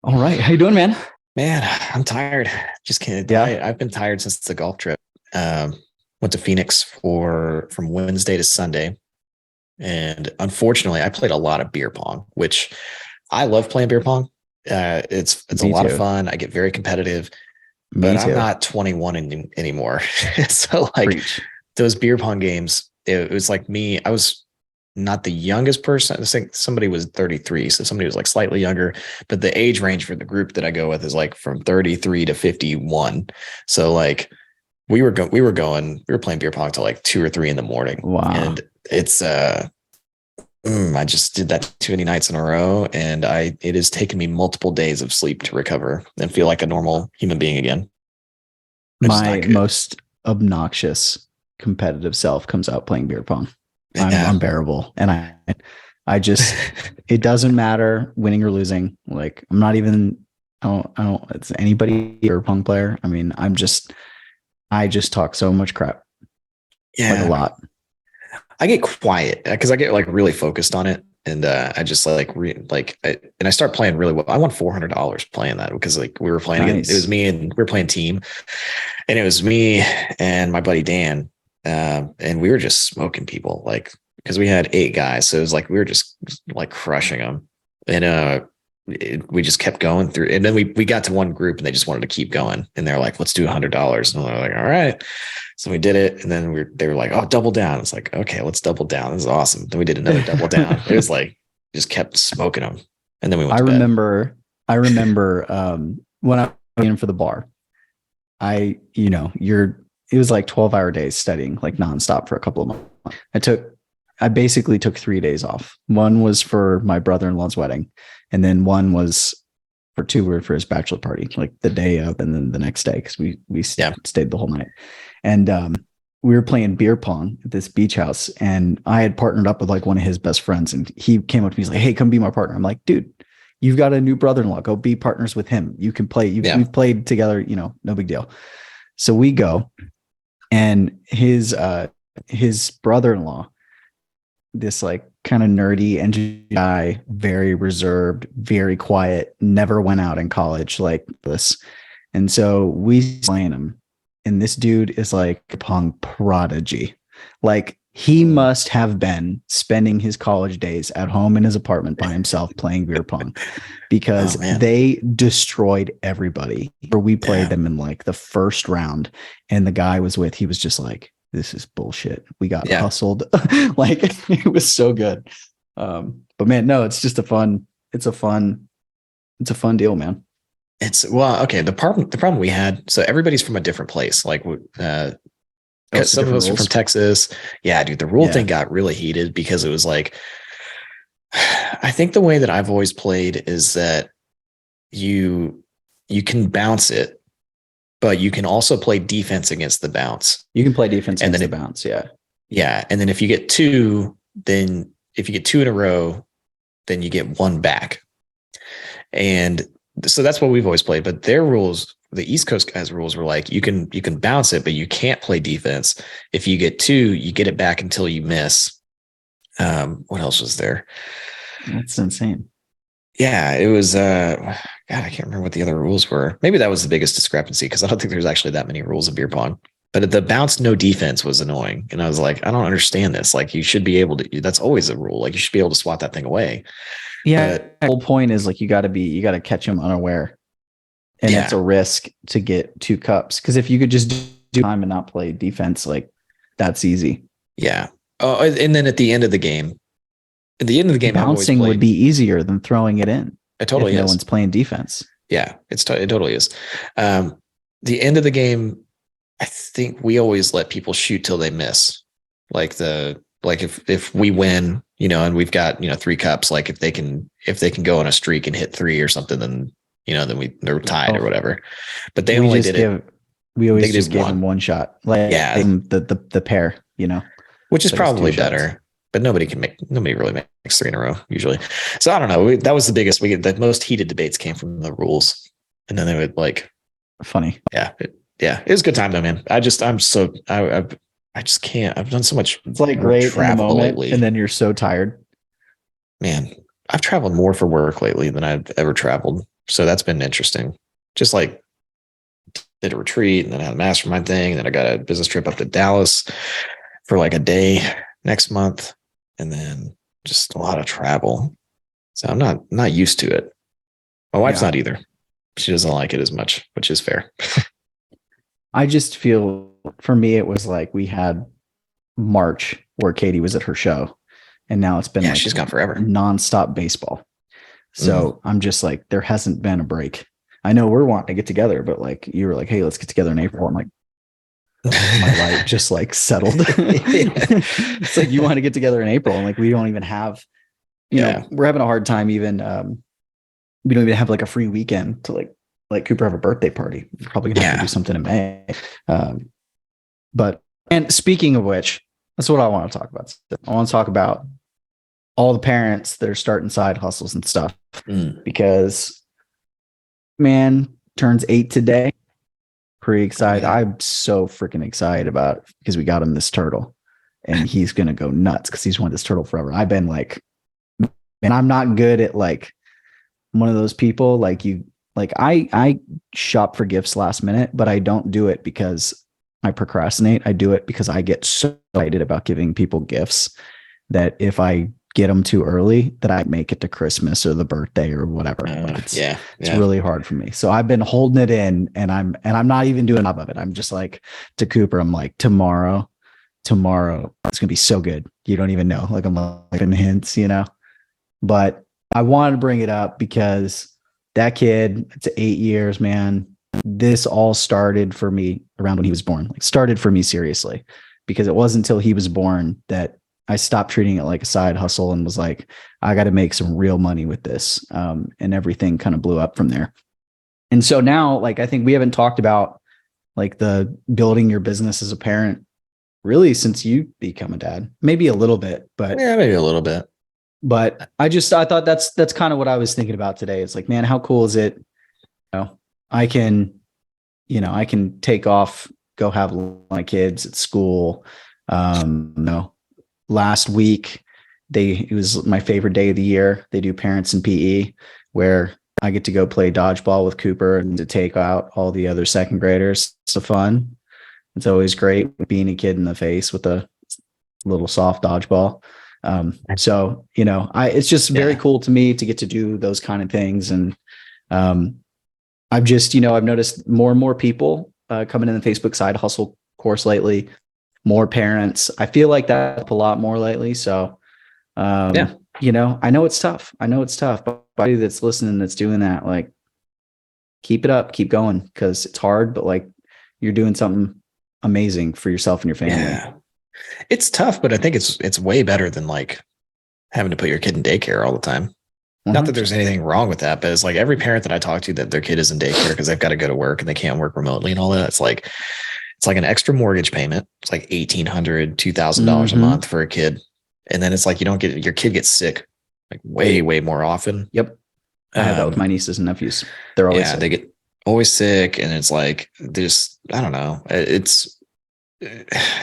All right. How you doing, man? Man, I'm tired. Just kidding. Yeah. I've been tired since the golf trip. Um, Went to Phoenix for from Wednesday to Sunday, and unfortunately, I played a lot of beer pong, which I love playing beer pong. It's a Me lot of too. fun. I get very competitive, but Me I'm too. not 21 anymore. So like Preach. those beer pong games, it was like me. I was not the youngest person. I think somebody was 33, so somebody was like slightly younger. But the age range for the group that I go with is like from 33 to 51. So like we were playing beer pong till like 2 or 3 in the morning, Wow. and it's I just did that too many nights in a row, and it has taken me multiple days of sleep to recover and feel like a normal human being again, which is My not good. most obnoxious competitive self comes out playing beer pong. I'm Yeah. unbearable. And I just, it doesn't matter winning or losing. Like, I'm not even, it's anybody beer pong player. I mean, I just talk so much crap, like a Yeah. lot. I get quiet because I get like really focused on it, and I just and I start playing really well. I won $400 playing that because like we were playing again. It was Nice. me and we were playing team, and it was me and my buddy Dan, and we were just smoking people like because we had 8 guys, so it was like we were just like crushing them, and we just kept going through, and then we got to one group and they just wanted to keep going, and they're like, let's do $100, and we're like, all right. So we did it, and then they were like, "Oh, double down." It's like, okay, let's double down. This is awesome. Then we did another double down. It was like just kept smoking them, and then we went I to bed. remember, I remember when I went in for the bar, it was like 12-hour days studying like nonstop for a couple of months. I took, I basically took 3 days off. One was for my brother-in-law's wedding. And then one was for two were for his bachelor party, like the day of, and then the next day, cause we Yeah, stayed the whole night. And, we were playing beer pong at this beach house, and I had partnered up with like one of his best friends, and he came up to me. He's like, "Hey, come be my partner." I'm like, "Dude, you've got a new brother-in-law. Go be partners with him. You can play. yeah. We've played together. No big deal." So we go, and his brother-in-law, this like kind of nerdy engineer guy, very reserved, very quiet, never went out in college like this. And so we playing him, and this dude is like a pong prodigy. Like, he must have been spending his college days at home in his apartment by himself playing beer pong, Oh because man, they destroyed everybody. Or we played yeah, them in like the first round, and the guy was with, he was just like, "This is bullshit. We got yeah. hustled." Like, it was so good. But man, no, it's just it's a fun deal, man. It's well, okay. The problem we had. So everybody's from a different place. Like, Oh, because so some of different us are from rules. Texas. Yeah, dude, the rule thing Yeah. got really heated because it was like, I think the way that I've always played is that you you can bounce it, but you can also play defense against the bounce. You can play defense And then against the if bounce. Yeah. yeah, and then if you get two, then if you get two in a row, then you get one back. And so that's what we've always played. But their rules, the East Coast guys' rules were like you can bounce it, but you can't play defense. If you get two, you get it back until you miss. What else was there? That's insane. Yeah, it was God, I can't remember what the other rules were. Maybe that was the biggest discrepancy because I don't think there's actually that many rules of beer pong. But the bounce no defense was annoying. And I was like, I don't understand this. Like you should be able to, that's always a rule. Like you should be able to swat that thing away. Yeah. But The whole point is like, you got to catch him unaware. And it's yeah, a risk to get 2 cups. Cause if you could just do time and not play defense, like, that's easy. yeah. Oh, and then at the end of the game, at the end of the game, I've always Bouncing would played. be easier than throwing it in It if totally no is. one's playing defense. Yeah, it totally is. The end of the game, I think we always let people shoot till they miss. Like if we win, and we've got 3 cups. Like if they can go on a streak and hit three or something, then they're tied or Oh, whatever. But they we only just did it. give, we They always just did gave him one. one shot, like Yeah, the pair, which is but it's two probably shots. better. But nobody really makes three in a row usually. So I don't know. That was the biggest. The most heated debates came from the rules, and then they would like, Funny. yeah, it was a good time though, man. I just can't. I've done so much It's like work great in the travel moment, and lately, then you're so tired. man. I've traveled more for work lately than I've ever traveled. So that's been interesting. Just like did a retreat and then I had a mastermind thing. And then I got a business trip up to Dallas for like a day next month. And then just a lot of travel. So I'm not used to it. My wife's not either. She doesn't like it as much, which is fair. I just feel for me, it was like we had March where Katie was at her show, and now it's been like she's gone forever. Nonstop baseball. So I'm just like, there hasn't been a break. I know we're wanting to get together, but like you were like, hey, let's get together in April. I'm like, my life just like settled. It's like you want to get together in April, and like we don't even have, you know, we're having a hard time even. We don't even have like a free weekend to like Cooper have a birthday party. We're probably gonna have to do something in May. But and speaking of which, that's what I want to talk about. I want to talk about all the parents that are starting side hustles and stuff because man turns 8 today. Pretty excited. I'm so freaking excited about it because we got him this turtle and he's going to go nuts because he's wanted this turtle forever. I've been like, and I'm not good at like one of those people like you, like I shop for gifts last minute, but I don't do it because I procrastinate. I do it because I get so excited about giving people gifts that if I get them too early, that I make it to Christmas or the birthday or whatever. It's really hard for me. So I've been holding it in, and I'm not even doing enough of it. I'm just like to Cooper, I'm like, tomorrow, it's gonna be so good. You don't even know. Like I'm like in hints, you know. But I wanted to bring it up because that kid, it's 8 years, man. This all started for me around when he was born. Like started for me seriously, because it wasn't until he was born that I stopped treating it like a side hustle and was like, I got to make some real money with this. And everything kind of blew up from there. And so now, like, I think we haven't talked about like the building your business as a parent really since you become a dad, maybe a little bit, but maybe a little bit. But I thought that's kind of what I was thinking about today. It's like, man, how cool is it? You know, I can take off, go have my kids at school. Last week it was my favorite day of the year. They do parents in PE where I get to go play dodgeball with Cooper and to take out all the other second graders. It's so fun. It's always great being a kid in the face with a little soft dodgeball. So, you know, it's just very cool to me to get to do those kind of things. And, I've just, you know, I've noticed more and more people, coming in the Facebook side hustle course lately, more parents. I feel like that's up a lot more lately. So, you know, I know it's tough, but anybody that's listening, that's doing that, like, keep it up, keep going, because it's hard, but like you're doing something amazing for yourself and your family. Yeah. It's tough, but I think it's way better than like having to put your kid in daycare all the time. 100%. Not that there's anything wrong with that, but it's like every parent that I talk to that their kid is in daycare because they've got to go to work and they can't work remotely and all that. It's like an extra mortgage payment. It's like $1,800, $2,000 a month for a kid. And then it's like, your kid gets sick like way, way more often. Yep. I have that with my nieces and nephews. They're always sick. They get always sick. And it's like, I don't know. It's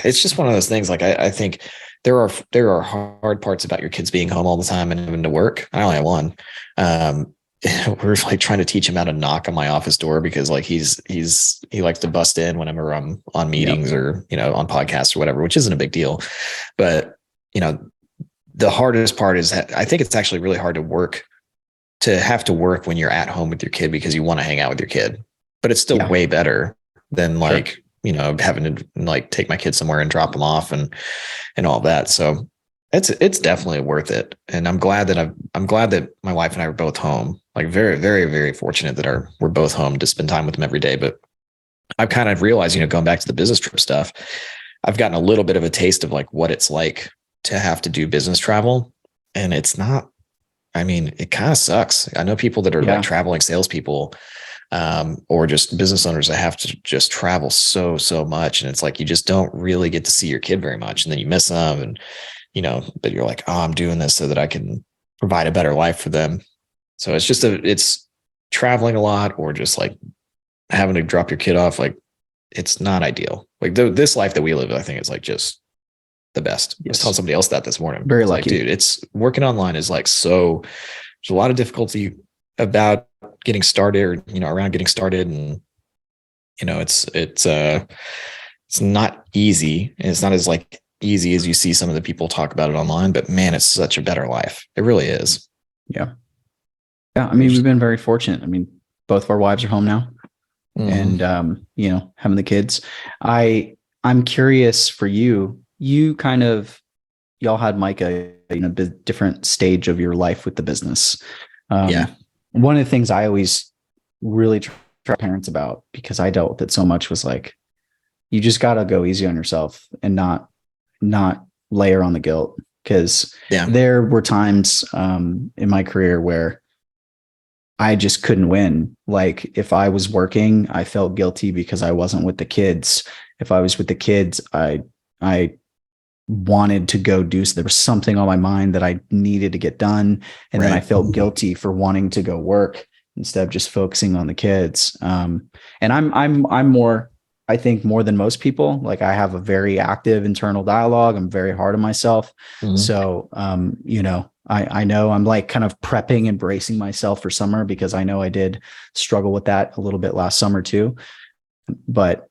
just one of those things. Like, I think there are hard parts about your kids being home all the time and having to work. I only have one. We're like trying to teach him how to knock on my office door because like he likes to bust in whenever I'm on meetings or, you know, on podcasts or whatever, which isn't a big deal. But, you know, the hardest part is I think it's actually really hard to have to work when you're at home with your kid because you want to hang out with your kid, but it's still way better than like, you know, having to like take my kid somewhere and drop them off and all that. So it's definitely worth it. And I'm glad that my wife and I are both home, like very, very, very fortunate that we're both home to spend time with them every day. But I've kind of realized, you know, going back to the business trip stuff, I've gotten a little bit of a taste of like what it's like to have to do business travel. And it's not, I mean, it kind of sucks. I know people that are like traveling salespeople, or just business owners that have to just travel so much. And it's like, you just don't really get to see your kid very much. And then you miss them and, you know, but you're like, oh, I'm doing this so that I can provide a better life for them. So it's just it's traveling a lot or just like having to drop your kid off. Like it's not ideal. Like this life that we live, I think is like just the best. I was telling somebody else that this morning. Very lucky. Like, dude, it's working online is like, so there's a lot of difficulty about getting started, or around getting started, and it's not easy, and it's not as like easy as you see some of the people talk about it online, but man, it's such a better life. It really is. Yeah. Yeah. I mean, we've been very fortunate. I mean, both of our wives are home now, and, having the kids. I'm curious for you, y'all had Micah in a bit different stage of your life with the business. Yeah. One of the things I always really try parents about, because I dealt with it so much, was like, you just got to go easy on yourself and not layer on the guilt. Because there were times in my career where I just couldn't win. Like if I was working, I felt guilty because I wasn't with the kids. If I was with the kids, I wanted to go do so. There was something on my mind that I needed to get done. And then I felt guilty for wanting to go work instead of just focusing on the kids. And I'm more, I think, more than most people. Like I have a very active internal dialogue. I'm very hard on myself. So, I know I'm like kind of prepping and bracing myself for summer, because I know I did struggle with that a little bit last summer too. But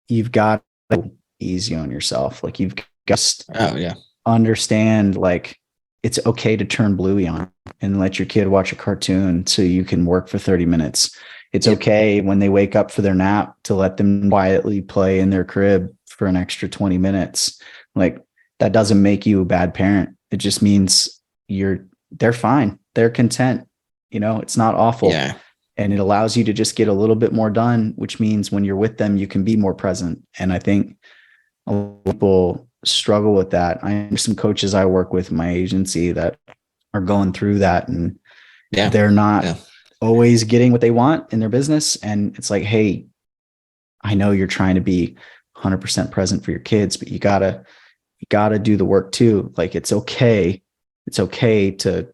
you've got to go easy on yourself. Like you've got to understand, like, it's okay to turn Bluey on and let your kid watch a cartoon so you can work for 30 minutes. It's okay when they wake up for their nap to let them quietly play in their crib for an extra 20 minutes. Like that doesn't make you a bad parent. It just means they're fine. They're content. It's not awful. Yeah. And it allows you to just get a little bit more done, which means when you're with them, you can be more present. And I think a lot of people struggle with that. I have some coaches I work with in my agency that are going through that, and they're not always getting what they want in their business. And it's like, hey, I know you're trying to be 100% present for your kids, but you gotta do the work too. Like it's okay. It's okay to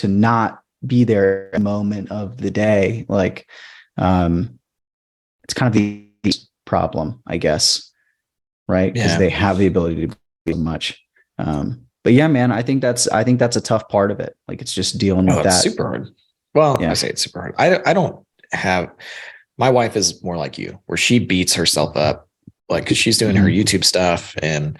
not be there a moment of the day. Like, it's kind of the problem, I guess. Right. Because they have the ability to do much. But yeah, man, I think that's a tough part of it. Like it's just dealing with that. Super hard. Well, I say it's super hard. I don't have, my wife is more like you, where she beats herself up, like, cause she's doing her YouTube stuff and,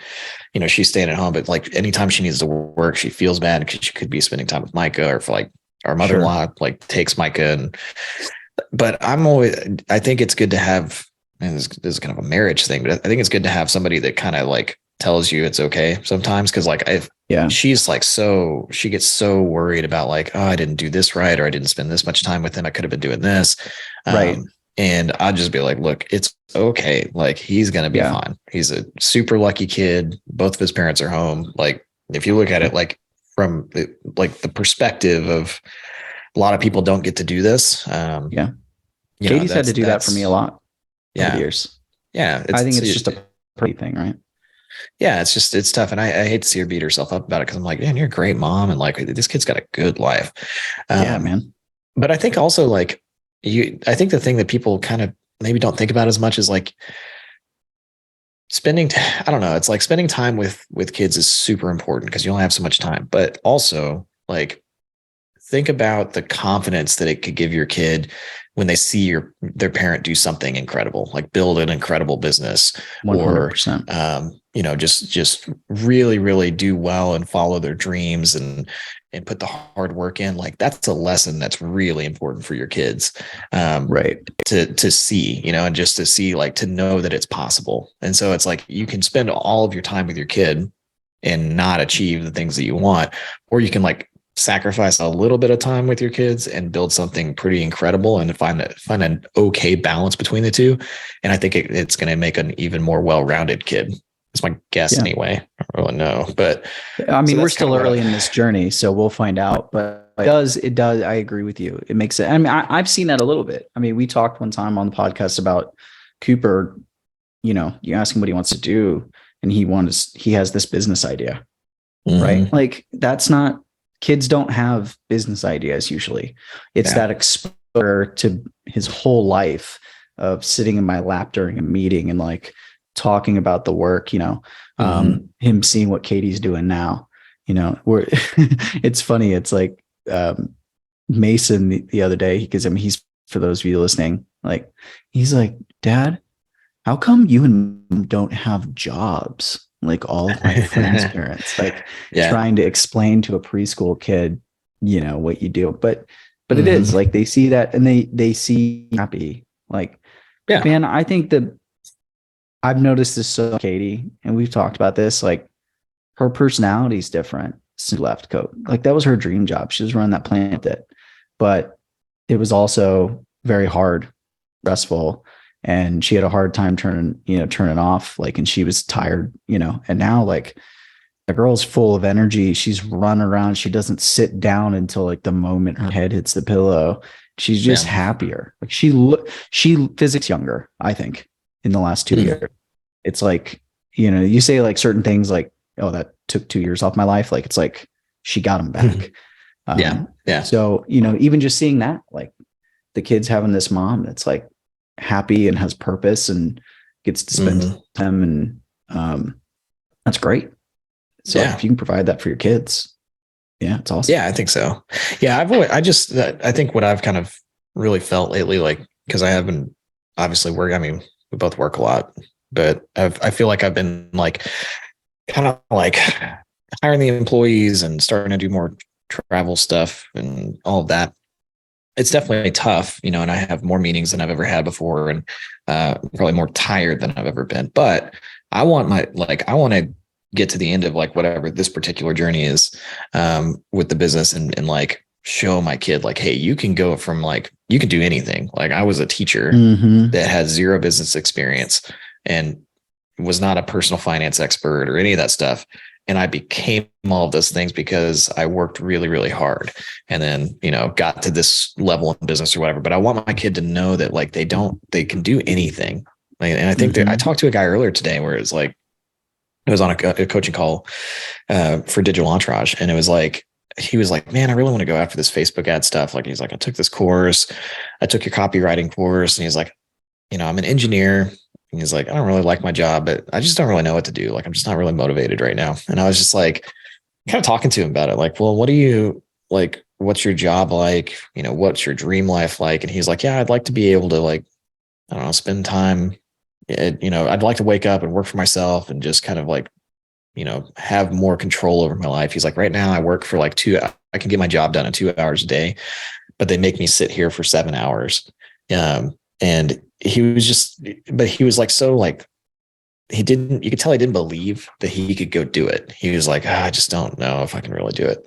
she's staying at home, but like anytime she needs to work, she feels bad because she could be spending time with Micah, or for like our mother-in-law, like takes Micah. But I think it's good to have, and this is kind of a marriage thing, but I think it's good to have somebody that kind of like tells you it's okay sometimes. Cause like she's like, she gets so worried about like, oh, I didn't do this right, or I didn't spend this much time with him, I could have been doing this. Right. And I'd just be like, look, it's okay. Like he's going to be fine. He's a super lucky kid. Both of his parents are home. Like if you look at it, like from the perspective of a lot of people don't get to do this. Katie's had to do that for me a lot. Over the years. Yeah. I think it's just a pretty thing, right? Yeah. It's tough. And I hate to see her beat herself up about it, 'cause I'm like, man, you're a great mom. And like, this kid's got a good life. Man. But I think also like I think the thing that people kind of maybe don't think about as much is like I don't know. It's like spending time with kids is super important because you only have so much time, but also like think about the confidence that it could give your kid when they see their parent do something incredible, like build an incredible business 100%. Or, just really, really do well and follow their dreams and put the hard work in. Like that's a lesson that's really important for your kids, right. To see, and just to see, like, to know that it's possible. And so it's like, you can spend all of your time with your kid and not achieve the things that you want, or you can like sacrifice a little bit of time with your kids and build something pretty incredible and find an okay balance between the two. And I think it's going to make an even more well-rounded kid. That's my guess anyway. I don't really know, but I mean, we're still early in this journey, so we'll find out, but it does. I agree with you. It makes it. I mean, I've seen that a little bit. I mean, we talked one time on the podcast about Cooper. You ask him what he wants to do, and he has this business idea, right? Like that's not, kids don't have business ideas usually. It's that exposure to his whole life of sitting in my lap during a meeting and like talking about the work, him seeing what Katie's doing now, it's funny. It's like, Mason the other day, because I mean, he's, for those of you listening, like, he's like, Dad, how come you and Mom don't have jobs like all of my friends' parents? Like, Yeah. trying to explain to a preschool kid, what you do. But it is Hmm. like they see that, and they see happy. Like, Yeah. man, I think that I've noticed this, so Katie, and we've talked about this, like, her personality is different since she left Coke. Like, that was her dream job. She was running that plant with it. But it was also very hard, stressful, and she had a hard time turning off. Like, and she was tired, and now, like, the girl's full of energy. She's running around. She doesn't sit down until like the moment her head hits the pillow. She's just Yeah. happier. Like, she physics younger, I think, in the last 2 years. Mm. It's like, you say like certain things like, oh, that took 2 years off my life. Like, it's like she got them back. Yeah. Yeah. So, even just seeing that, like, the kids having this mom that's like happy and has purpose and gets to spend Hmm. time, and that's great. So, like, Yeah. if you can provide that for your kids, yeah, it's awesome. Yeah, I think so. Yeah, I think what I've kind of really felt lately, like, because I haven't obviously work. I mean, we both work a lot, but I feel like I've been like kind of like hiring the employees and starting to do more travel stuff and all of that. It's definitely tough, and I have more meetings than I've ever had before, and probably more tired than I've ever been. But I want to get to the end of like whatever this particular journey is, with the business, and like show my kid like, hey, you can go from like, you can do anything. Like, I was a teacher Mm-hmm. that had zero business experience and was not a personal finance expert or any of that stuff. And I became all of those things because I worked really, really hard, and then, got to this level in business or whatever. But I want my kid to know that like they can do anything. And I think that I Mm-hmm. talked to a guy earlier today where it's like, it was on a coaching call for Digital Entourage. And it was like, he was like, man, I really want to go after this Facebook ad stuff. Like, he's like, I took this course, I took your copywriting course. And he's like, I'm an engineer. And he's like, I don't really like my job, but I just don't really know what to do. Like, I'm just not really motivated right now. And I was just like, kind of talking to him about it. Like, well, what do you like? What's your job like? What's your dream life like? And he's like, yeah, I'd like to be able to, like, I don't know, spend time. I'd like to wake up and work for myself and just kind of like, have more control over my life. He's like, right now I work for like I can get my job done in 2 hours a day, but they make me sit here for 7 hours. And but he was like, so like, you could tell he didn't believe that he could go do it. He was like, I just don't know if I can really do it.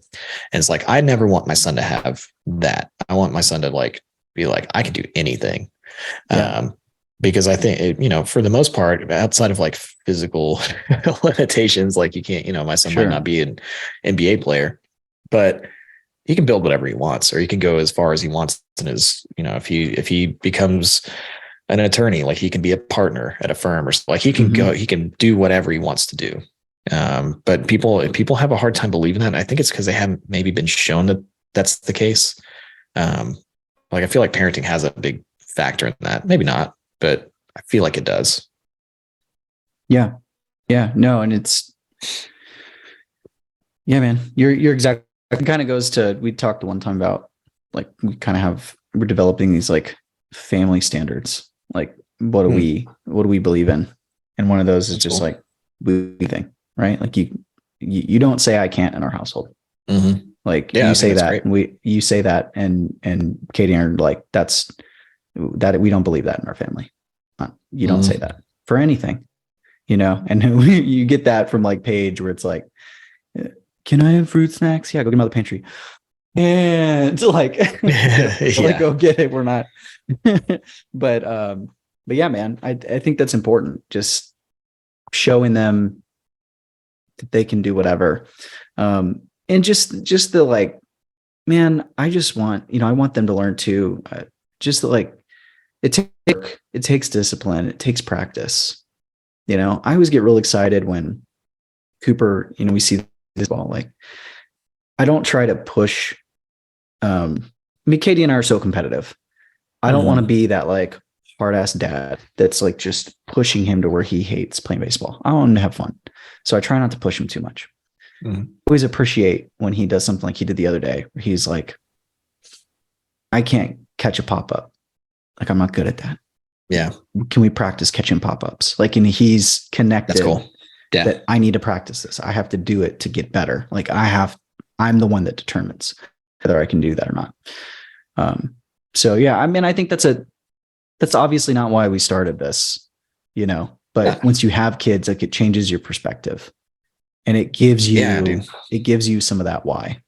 And it's like, I never want my son to have that. I want my son to like, be like, I can do anything. Yeah. Because I think, for the most part, outside of like physical limitations, like you can't, my son might not Sure. be an NBA player, but he can build whatever he wants, or he can go as far as he wants in his, if he becomes an attorney, like he can be a partner at a firm, or like he can Mm-hmm. go, he can do whatever he wants to do. But people have a hard time believing that. And I think it's because they haven't maybe been shown that that's the case. Um, like, I feel like parenting has a big factor in that. Maybe not, but I feel like it does. Yeah. Yeah. No, and yeah, man, you're exactly. It kind of goes to, we talked one time about, like, we're developing these like family standards. Like, what do we believe in? And one of those is That's just cool. like, we think, right? Like, you don't say I can't in our household. Mm-hmm. Like, Yeah, you I think say that's that, great. and you say that, and Katie are like, that we don't believe that in our family. You don't say Mm-hmm. that for anything, and you get that from like Paige, where it's like, can I have fruit snacks? Yeah, go get them out of the pantry. And like, like, Yeah. go get it. We're not, but yeah, man, I think that's important. Just showing them that they can do whatever. And just the like, man, I just want, I want them to learn too. Just like, it takes discipline. It takes practice. I always get real excited when Cooper, we see this ball. Like, I don't try to push. I mean, Katie and I are so competitive. I don't want to Mm-hmm. be that like hard ass dad that's like just pushing him to where he hates playing baseball. I want him to have fun. So I try not to push him too much. Mm-hmm. Always appreciate when he does something like he did the other day, where he's like, I can't catch a pop-up. Like, I'm not good at that. Yeah. Can we practice catching pop-ups? Like, and he's connected. That's cool. Yeah. That I need to practice this. I have to do it to get better. Like, I'm the one that determines whether I can do that or not. So yeah, I mean, I think that's obviously not why we started this, but Yeah. once you have kids, like, it changes your perspective, and it gives dude. you some of that why.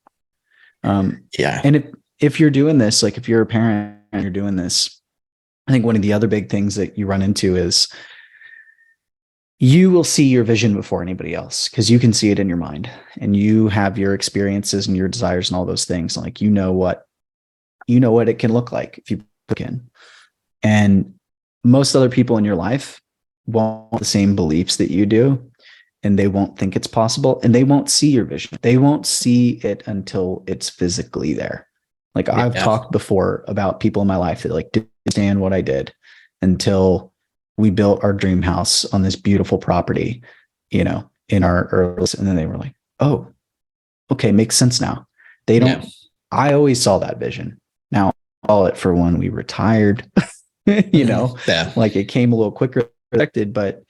Yeah. And if you're doing this, like, if you're a parent and you're doing this, I think one of the other big things that you run into is you will see your vision before anybody else, because you can see it in your mind, and you have your experiences and your desires and all those things. Like, what it can look like if you put in. And most other people in your life won't have the same beliefs that you do, and they won't think it's possible, and they won't see your vision. They won't see it until it's physically there. Like, I've talked before about people in my life that, like, didn't understand what I did until we built our dream house on this beautiful property, in our early, and then they were like, oh, okay, makes sense now. They don't, I always saw that vision. Now I saw it for when we retired, like, it came a little quicker than expected, but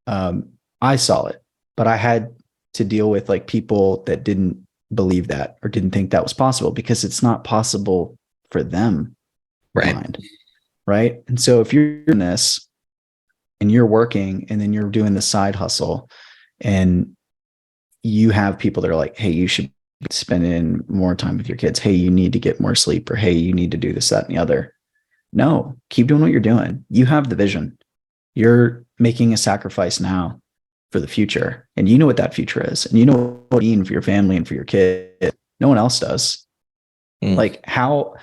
I saw it, but I had to deal with, like, people that didn't believe that or didn't think that was possible, because it's not possible for them. Right. Right. And so if you're doing this and you're working, and then you're doing the side hustle, and you have people that are like, hey, you should spend in more time with your kids. Hey, you need to get more sleep, or hey, you need to do this, that, and the other. No, keep doing what you're doing. You have the vision. You're making a sacrifice now for the future, and you know what that future is, and you know what it means for your family and for your kids. No one else does. Like, how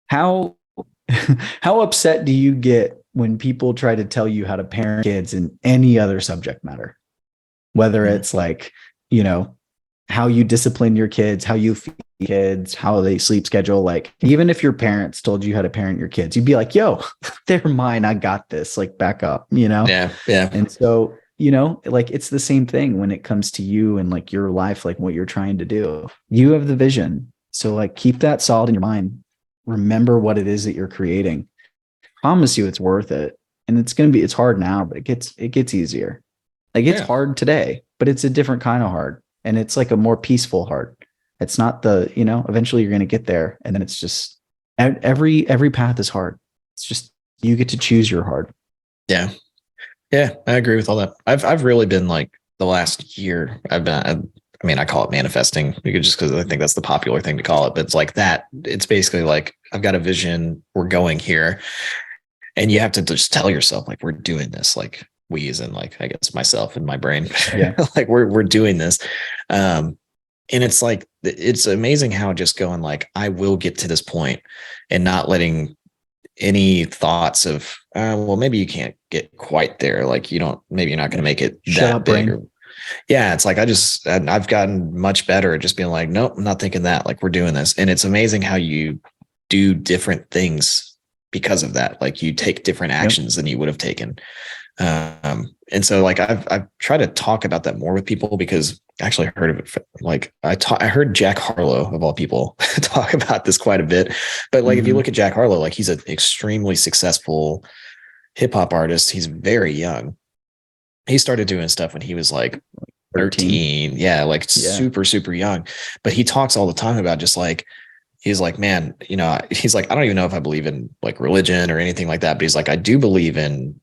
how upset do you get when people try to tell you how to parent kids in any other subject matter? Whether it's like, how you discipline your kids, how you feed kids, how they sleep schedule. Like, even if your parents told you how to parent your kids, you'd be like, yo, they're mine. I got this. Like, back up, Yeah. Yeah. And so, like, it's the same thing when it comes to you and, like, your life, like, what you're trying to do. You have the vision. So, like, keep that solid in your mind. Remember what it is that you're creating. Promise you it's worth it. And it's hard now, but it gets easier. Like, it's hard today, but it's a different kind of hard. And it's like a more peaceful hard. It's not eventually you're going to get there. And then it's just every path is hard. It's just, you get to choose your hard. Yeah. Yeah. I agree with all that. I've really been, like, the last year I call it manifesting, because I think that's the popular thing to call it, but it's like that. It's basically like, I've got a vision, we're going here, and you have to just tell yourself, like, we're doing this, like, we as in, like, I guess myself and my brain, like, we're doing this. And it's like, it's amazing how just going, like, I will get to this point, and not letting any thoughts of, well, maybe you can't get quite there. Like, maybe you're not going to make it that big. It's like, I've gotten much better at just being like, nope, I'm not thinking that. Like, we're doing this. And it's amazing how you do different things because of that. Like, you take different actions than you would have taken. And so, like, I've tried to talk about that more with people, because I actually heard of it. Like, I heard Jack Harlow, of all people, talk about this quite a bit. But, like, if you look at Jack Harlow, like, he's an extremely successful hip hop artist. He's very young. He started doing stuff when he was like 13. Yeah. Like, super, super young. But he talks all the time about just, like, he's like, man, he's like, I don't even know if I believe in, like, religion or anything like that. But he's like, I do believe in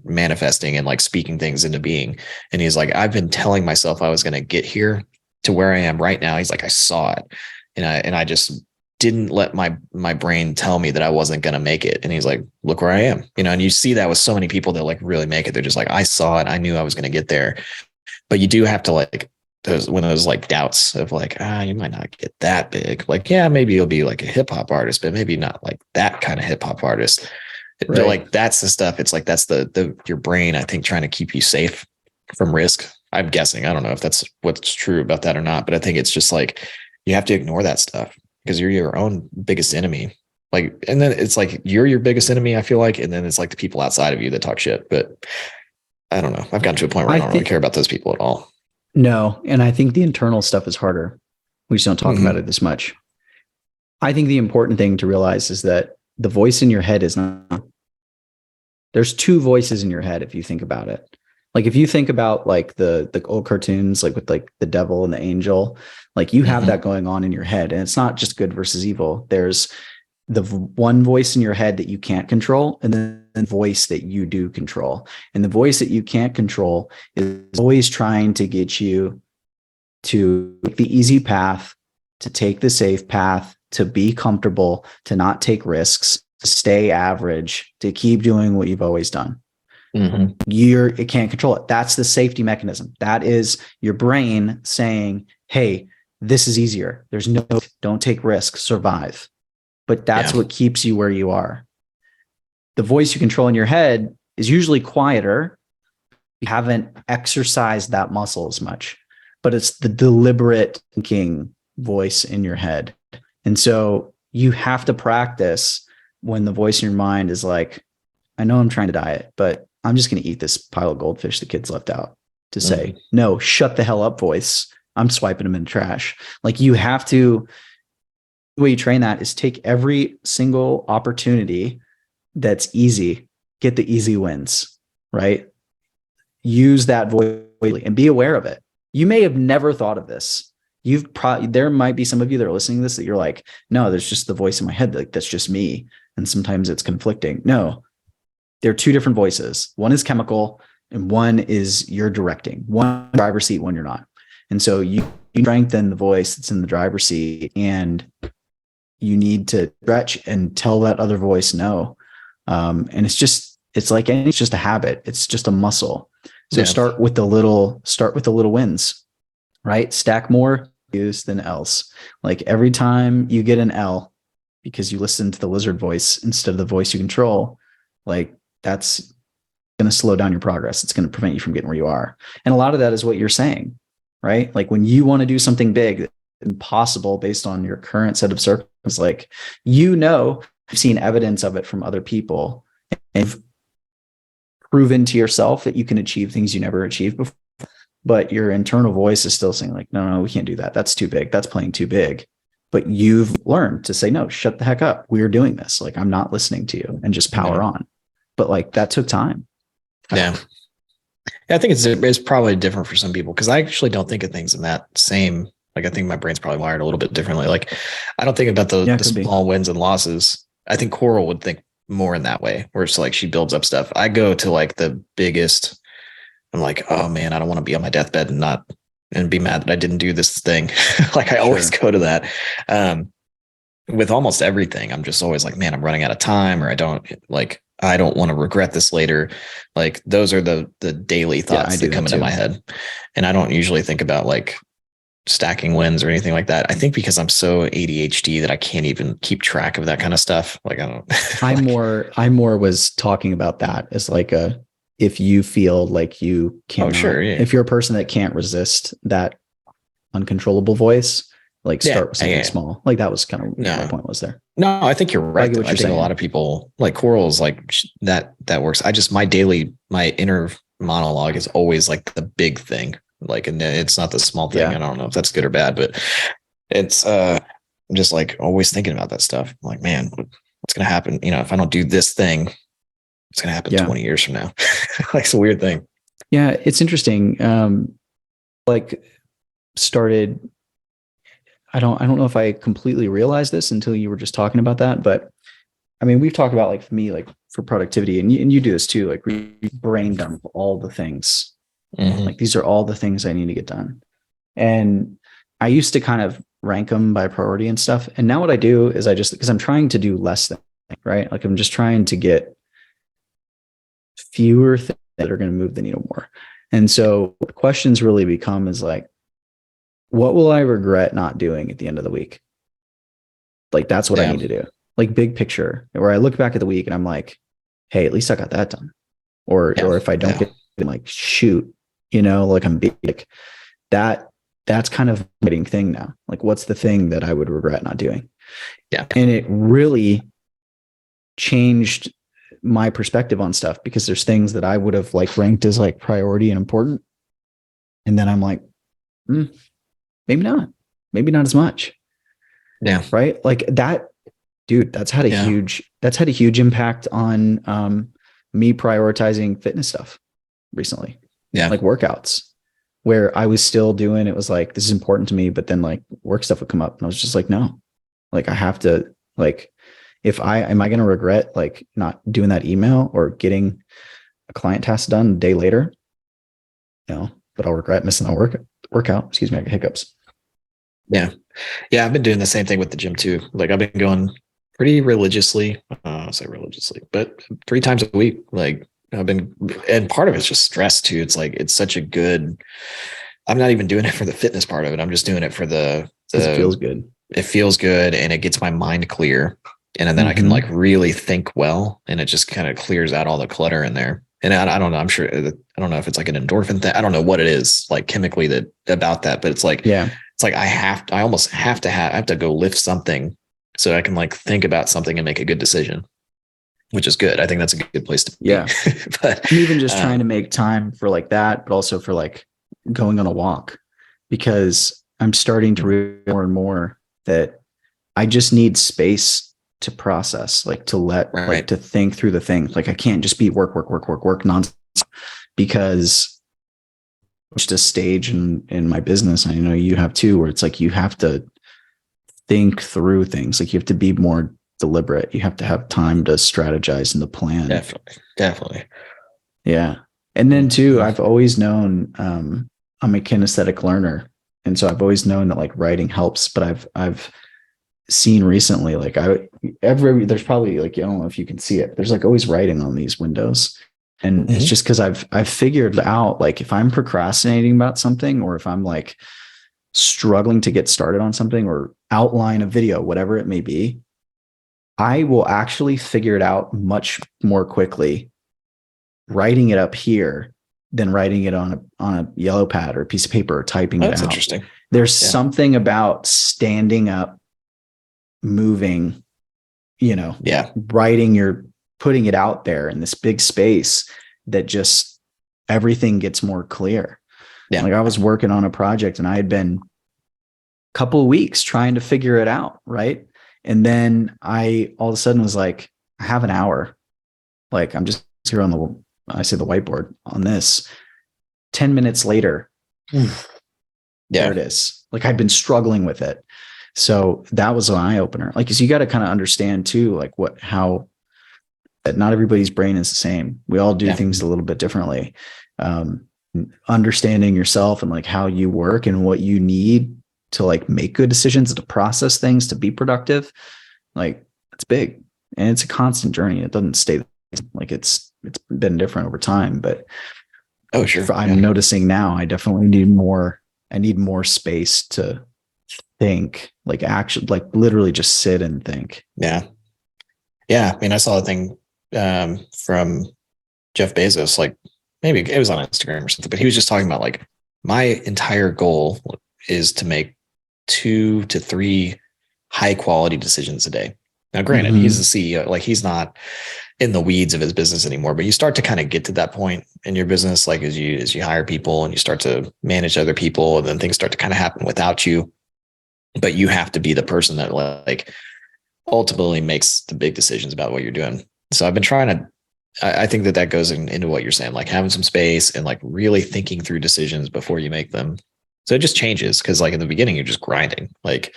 manifesting and, like, speaking things into being. And he's like, I've been telling myself I was going to get here to where I am right now. He's like, I saw it, and I just didn't let my brain tell me that I wasn't going to make it. And he's like, look where I am, and you see that with so many people that, like, really make it. They're just like, I saw it. I knew I was going to get there. But you do have to, like, those like doubts of, like, you might not get that big. Like, yeah, maybe you'll be like a hip hop artist, but maybe not like that kind of hip hop artist. Right. Like, that's the stuff. It's like, that's your brain, I think, trying to keep you safe from risk. I'm guessing. I don't know if that's what's true about that or not, but I think it's just like, you have to ignore that stuff, because you're your own biggest enemy. Like, and then it's like, you're your biggest enemy, I feel like. And then it's like the people outside of you that talk shit. But I don't know. I've gotten to a point where I don't really care about those people at all. No. And I think the internal stuff is harder. We just don't talk about it as much. I think the important thing to realize is that the voice in your head is not, there's two voices in your head if you think about it. Like if you think about like the old cartoons, like with like the devil and the angel, like you have Mhm. that going on in your head, and it's not just good versus evil. There's the one voice in your head that you can't control, and then the voice that you do control. And the voice that you can't control is always trying to get you to take the easy path, to take the safe path, to be comfortable, to not take risks, to stay average, to keep doing what you've always done. Mhm. It can't control it. That's the safety mechanism. That is your brain saying, hey, this is easier. There's no, don't take risks, survive. But that's Yeah. what keeps you where you are. The voice you control in your head is usually quieter. You haven't exercised that muscle as much, but it's the deliberate thinking voice in your head. And so you have to practice when the voice in your mind is like, I know I'm trying to diet, but I'm just going to eat this pile of goldfish the kids left out, to say, Mhm. no, shut the hell up, voice. I'm swiping them in the trash. Like you have to, the way you train that is take every single opportunity that's easy, get the easy wins, right? Use that voice and be aware of it. You may have never thought of this. There might be some of you that are listening to this that you're like, no, there's just the voice in my head. Like that's just me. And sometimes it's conflicting. No, there are two different voices. One is chemical and one is you're directing. One driver's seat, one you're not. And so you strengthen the voice that's in the driver's seat, and you need to stretch and tell that other voice no. And it's like, it's just a habit. It's just a muscle. So Yeah. start with the little wins, right? Stack more U's than L's. Like every time you get an L because you listen to the lizard voice instead of the voice you control, like that's going to slow down your progress. It's going to prevent you from getting where you are. And a lot of that is what you're saying, right? Like when you want to do something big, impossible based on your current set of circumstances, like, you've seen evidence of it from other people and you've proven to yourself that you can achieve things you never achieved before. But your internal voice is still saying like, no, we can't do that. That's too big. That's playing too big. But you've learned to say, no, shut the heck up. We're doing this. Like, I'm not listening to you, and just Yeah. power on. But like that took time. Yeah. I think it's probably different for some people because I actually don't think of things in that same. Like I think my brain's probably wired a little bit differently. Like I don't think about Yeah, it the could be. small wins and losses. I think Coral would think more in that way, where it's like she builds up stuff. I go to like the biggest. I'm like, oh man, I don't want to be on my deathbed and be mad that I didn't do this thing. Like I always Sure. go to that. With almost everything, I'm just always like, man, I'm running out of time, or I don't want to regret this later. Like those are the daily Yeah, I thoughts that do come that into too. my head. And I don't usually think about like stacking wins or anything like that. I think because I'm so ADHD that I can't even keep track of that kind of stuff. Like I don't like, I more was talking about that as like if you feel like you oh sure, cannot, yeah. if you're a person that can't resist that uncontrollable voice, like Yeah, start with something yeah. small. Like that was kind of what my No. point was there. No, I think you're But I right get though. what I you're think a lot saying. of people like Coral's like that works. I just my inner monologue is always like the big thing. Like, and it's not the small thing. I Yeah. don't know if that's good or bad, but it's I'm just like always thinking about that stuff. I'm like, man, what's gonna happen? You know, if I don't do this thing, it's gonna happen Yeah. 20 years from now. Like it's a weird thing. Yeah. It's interesting. Like started, I don't know if I completely realized this until you were just talking about that, but I mean, we've talked about like for me, like for productivity, and you do this too, like we brain dump all the things. Mm-hmm. Like these are all the things I need to get done. And I used to kind of rank them by priority and stuff. And now what I do is because I'm trying to do less things, right? Like I'm just trying to get fewer things that are going to move the needle more. And so the questions really become is like, what will I regret not doing at the end of the week? Like that's what I Yeah. need to do. Like big picture, where I look back at the week and I'm like, hey, at least I got that done. Yeah. Or if I don't Yeah. get it, like shoot, like I'm big like that. That's kind of a fitting thing now. Like, what's the thing that I would regret not doing? Yeah. And it really changed my perspective on stuff, because there's things that I would have like ranked as like priority and important. And then I'm like, maybe not as much. Yeah. right? Like that, dude, Yeah. that's had a huge impact on me prioritizing fitness stuff recently, Yeah. like workouts, where I was still doing it was like, this is important to me, but then like work stuff would come up and I was just like, no, like I have to, like, if I am I going to regret like not doing that email or getting a client task done a day later? No, but I'll regret missing that workout. Excuse me, I got hiccups. Yeah. Yeah. I've been doing the same thing with the gym too. Like I've been going pretty religiously, I'll say religiously, but 3 times a week. Like I've been, and part of it's just stress too. It's like, it's such a good, I'm not even doing it for the fitness part of it. I'm just doing it for Because it feels good. it feels good and it gets my mind clear. And then I can like Mm-hmm. really think well and it just kind of clears out all the clutter in there. And I don't know. I'm sure, I don't know if it's like an endorphin thing. I don't know what it is like chemically that about that, but Yeah. it's like I almost I have to go lift something so I can like think about something and make a good decision, which is good. I think that's a good place to be. Yeah. But I'm even just trying to make time for like that, but also for like going on a walk, because I'm starting to realize more and more that I just need space to process, like to like right. to think through the things. Like I can't just be work nonstop, because it's just a stage in my business. I know you have too, where it's like you have to think through things. Like you have to be more deliberate. You have to have time to strategize and to plan. Definitely. Definitely. Yeah. And then too, Mhm. I've always known I'm a kinesthetic learner. And so I've always known that like writing helps, but I've seen recently, like there's probably like, I don't know if you can see it. There's like always writing on these windows. And it's Mhm. just because I've figured out, like, if I'm procrastinating about something, or if I'm like struggling to get started on something or outline a video, whatever it may be, I will actually figure it out much more quickly writing it up here than writing it on a yellow pad or a piece of paper or typing Oh, it that's out. interesting. There's Yeah. something about standing up, moving, Yeah. writing your putting it out there in this big space that just everything gets more clear. Yeah. Like I was working on a project and I had been a couple of weeks trying to figure it out, right? And then I all of a sudden was like, I have an hour. Like I'm just here on the whiteboard on this. 10 minutes later, there Yeah. it is. Like I'd been struggling with it. So that was an eye opener. Like, cause you got to kind of understand too, like how that not everybody's brain is the same. We all do Yeah. things a little bit differently. Um, Understanding yourself and like how you work and what you need to like make good decisions, to process things, to be productive, like it's big and it's a constant journey. It doesn't stay like it's been different over time, but Oh, sure. I'm Yeah. noticing now I definitely need more. I need more space to think, like actually, like literally just sit and think. Yeah. Yeah. I mean, I saw a thing from Jeff Bezos, like maybe it was on Instagram or something, but he was just talking about like my entire goal is to make 2 to 3 high quality decisions a day. Now, granted, he's the Mm-hmm. CEO, like he's not in the weeds of his business anymore, but you start to kind of get to that point in your business, like as you hire people and you start to manage other people, and then things start to kind of happen without you. But you have to be the person that like ultimately makes the big decisions about what you're doing. So I've been trying to I think that goes into what you're saying, like having some space and like really thinking through decisions before you make them. So it just changes because like in the beginning you're just grinding. Like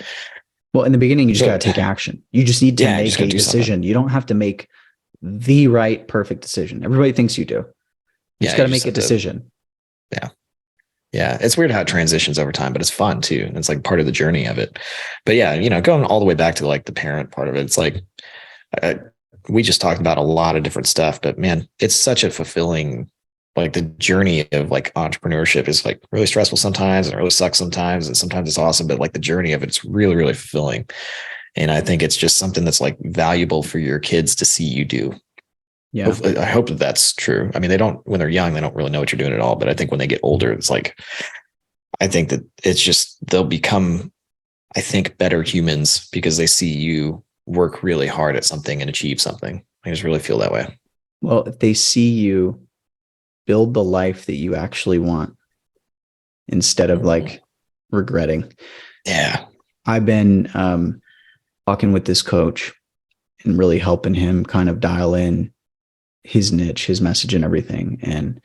Well, in the beginning, you just got so to take action. You just need to yeah, you just make got to a do something. decision. You don't have to make the right perfect decision. Everybody thinks you do. You just Yeah, got you to just make a have to. decision. Yeah, yeah. It's weird how it transitions over time, but it's fun too. And it's like part of the journey of it. But yeah, going all the way back to like the parent part of it, it's like I, we just talked about a lot of different stuff, but man, it's such a fulfilling, like the journey of like entrepreneurship is like really stressful sometimes and it really sucks sometimes. And sometimes it's awesome, but like the journey of it's really, really fulfilling. And I think it's just something that's like valuable for your kids to see you do. Yeah. Hopefully, I hope that that's true. I mean, they don't, when they're young, they don't really know what you're doing at all. But I think when they get older, it's like, I think that it's just, they'll become, I think, better humans because they see you work really hard at something and achieve something. I just really feel that way. Well, if they see you build the life that you actually want instead of Mhm. like regretting. Yeah. I've been talking with this coach and really helping him kind of dial in his niche, his message and everything. And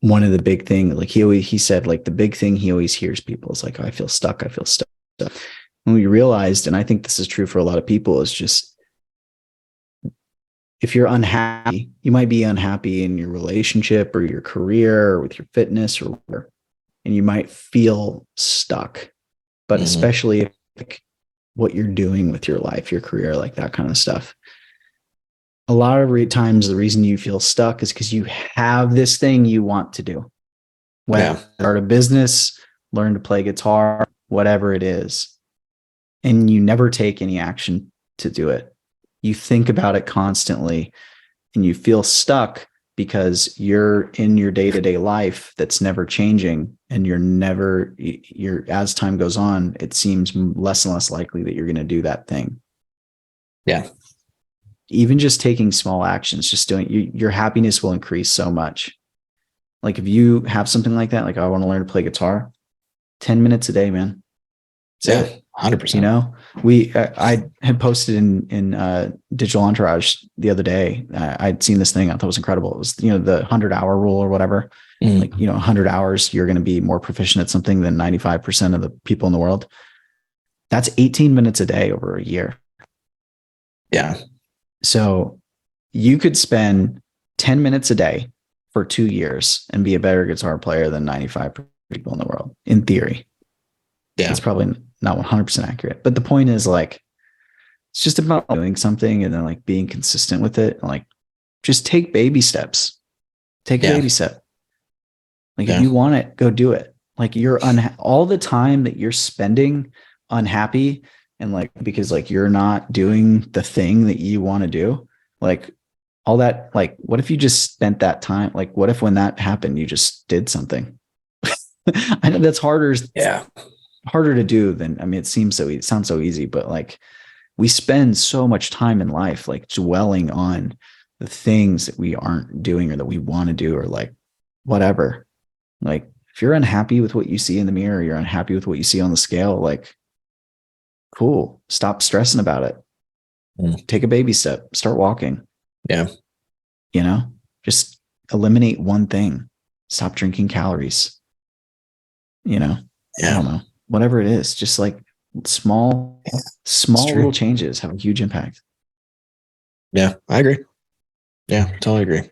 one of the big thing, like he said, like the big thing he always hears people is like, oh, I feel stuck. I feel stuck. And we realized, and I think this is true for a lot of people, is just if you're unhappy, you might be unhappy in your relationship or your career or with your fitness or whatever, and you might feel stuck. But especially if like, what you're doing with your life, your career, like that kind of stuff. A lot of times, the reason you feel stuck is because you have this thing you want to do. Whether start a business, learn to play guitar, whatever it is, and you never take any action to do it. You think about it constantly and you feel stuck because you're in your day-to-day life that's never changing, and you're as time goes on, it seems less and less likely that you're going to do that thing. Yeah. Even just taking small actions, just doing your happiness will increase so much. Like if you have something like that, like I want to learn to play guitar, 10 minutes a day, man. That's it. 100%. You know, I had posted in Digital Entourage the other day. I'd seen this thing. I thought it was incredible. It was, the 100-hour rule or whatever. Like, 100 hours, you're going to be more proficient at something than 95% of the people in the world. That's 18 minutes a day over a year. Yeah. So you could spend 10 minutes a day for 2 years and be a better guitar player than 95% of people in the world, in theory. Yeah. It's probably not 100% accurate, but the point is, like, it's just about doing something and then like being consistent with it. And like, just take baby steps. Take a baby step. Like if you want it, go do it. Like you're all the time that you're spending unhappy and like, because like you're not doing the thing that you want to do, like all that, like, what if you just spent that time? Like, what if when that happened, you just did something? I know that's harder to do than, I mean, it sounds so easy, but like we spend so much time in life, like dwelling on the things that we aren't doing or that we want to do, or like whatever. Like if you're unhappy with what you see in the mirror, you're unhappy with what you see on the scale, like, cool. Stop stressing about it. Take a baby step, start walking. Yeah. Just eliminate one thing. Stop drinking calories. I don't know. Whatever it is, just like small little changes have a huge impact. Yeah, I agree. Yeah, totally agree.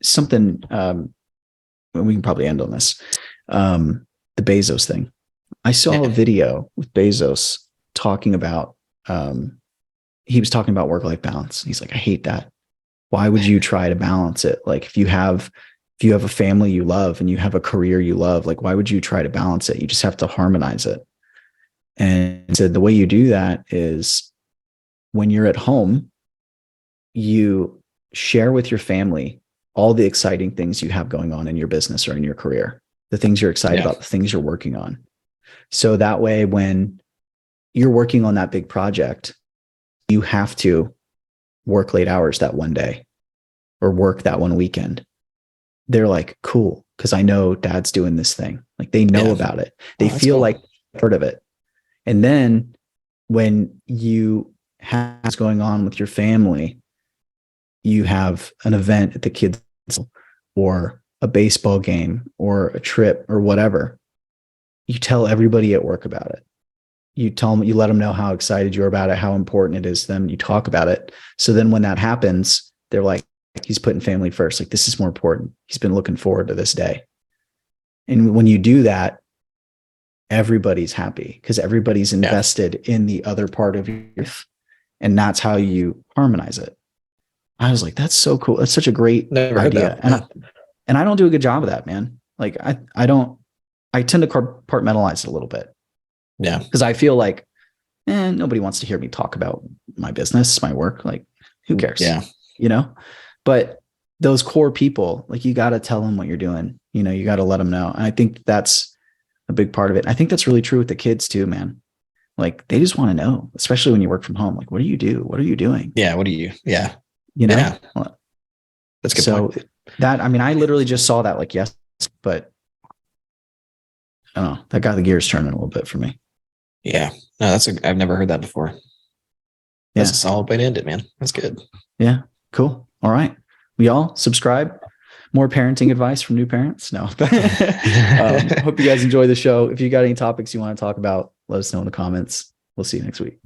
Something, we can probably end on this. The Bezos thing. I saw a video with Bezos talking about, he was talking about work-life balance. He's like, I hate that. Why would you try to balance it? Like if you have a family you love and you have a career you love, like why would you try to balance it? You just have to harmonize it. And he said the way you do that is when you're at home, you share with your family all the exciting things you have going on in your business or in your career, the things you're excited about, the things you're working on. So that way, when you're working on that big project, you have to work late hours that one day or work that one weekend. They're like, cool, because I know dad's doing this thing. Like they know about it. They feel like part of it. And then when you have what's going on with your family, you have an event at the kids' or a baseball game or a trip or whatever, you tell everybody at work about it. You tell them, you let them know how excited you're about it, how important it is to them. You talk about it. So then when that happens, they're like, he's putting family first. Like this is more important. He's been looking forward to this day. And when you do that, everybody's happy because everybody's invested in the other part of your life. And that's how you harmonize it. I was like, that's so cool. That's such a great idea. And I don't do a good job of that, man. Like I tend to compartmentalize it a little bit. Yeah. Because I feel like, nobody wants to hear me talk about my business, my work. Like who cares? Yeah. But those core people, like you got to tell them what you're doing. You got to let them know. And I think that's a big part of it. I think that's really true with the kids too, man. Like they just want to know, especially when you work from home. Like, what do you do? What are you doing? Yeah. What do you? Yeah. Yeah. That's a good point. That, I mean, I literally just saw that like yes, but I don't know. That got the gears turning a little bit for me. Yeah. No, I've never heard that before. That's a Yeah. solid way to end it, man. That's good. Yeah. Cool. All right. We all subscribe. More parenting advice from new parents. No. Hope you guys enjoy the show. If you got any topics you want to talk about, let us know in the comments. We'll see you next week.